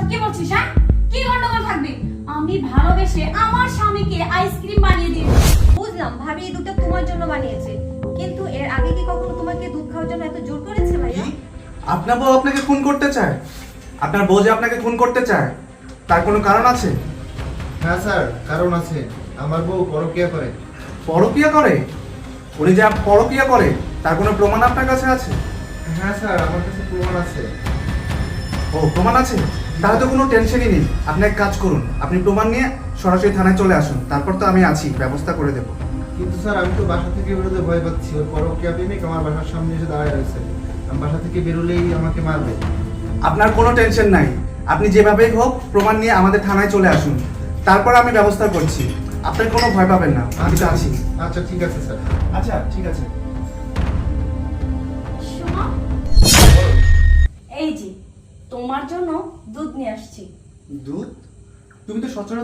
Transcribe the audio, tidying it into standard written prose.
কি বলছিস? হ্যাঁ, কি গন্ডগোল থাকবে? আমি ভালোবেসে আমার স্বামীকে আইসক্রিম বানিয়ে দিয়েছি। বুঝলাম ভাবি এই দুধটা তোমার জন্য বানিয়েছে, কিন্তু এর আগে কি কখনো তোমাকে দুধ খাওয়ার জন্য এত জোর করেছে ভাইয়া? আপনার বউ আপনাকে খুন করতে চায়? আপনার বউ যে আপনাকে খুন করতে চায় তার কোনো কারণ আছে? হ্যাঁ স্যার, কারণ আছে। আমার বউ পরকীয়া করে। পরকীয়া করে? উনি যে পরকীয়া করে তার কোনো প্রমাণ আপনার কাছে আছে? হ্যাঁ স্যার, আমার কাছে প্রমাণ আছে। ও, প্রমাণ আছে? তাহলে তো কোনো টেনশনই নেই। আপনি এক কাজ করুন, আপনি প্রমাণ নিয়ে সরাসরি থানায় চলে আসুন, তারপর তো আমি আছি, ব্যবস্থা করে দেবো। কিন্তু স্যার, আমি তো বাসা থেকে বেরোতে ভয় পাচ্ছি। ওর পরকীয়া প্রেমিক আমার বাসার সামনে এসে দাঁড়ায় রয়েছে। আমি বাসা থেকে বেরোলেই আমাকে মারবে। আপনার কোনো টেনশন নাই, আপনি যেভাবেই হোক প্রমাণ নিয়ে আমাদের থানায় চলে আসুন, তারপর আমি ব্যবস্থা করছি। আপনার কোনো ভয় পাবেন না, আমি তো আছি। আচ্ছা ঠিক আছে স্যার। আচ্ছা ঠিক আছে। শোনো, এই যে তোমার জন্য দুধ নিয়ে আসছি। দুধ? তুমি তো সচরাচর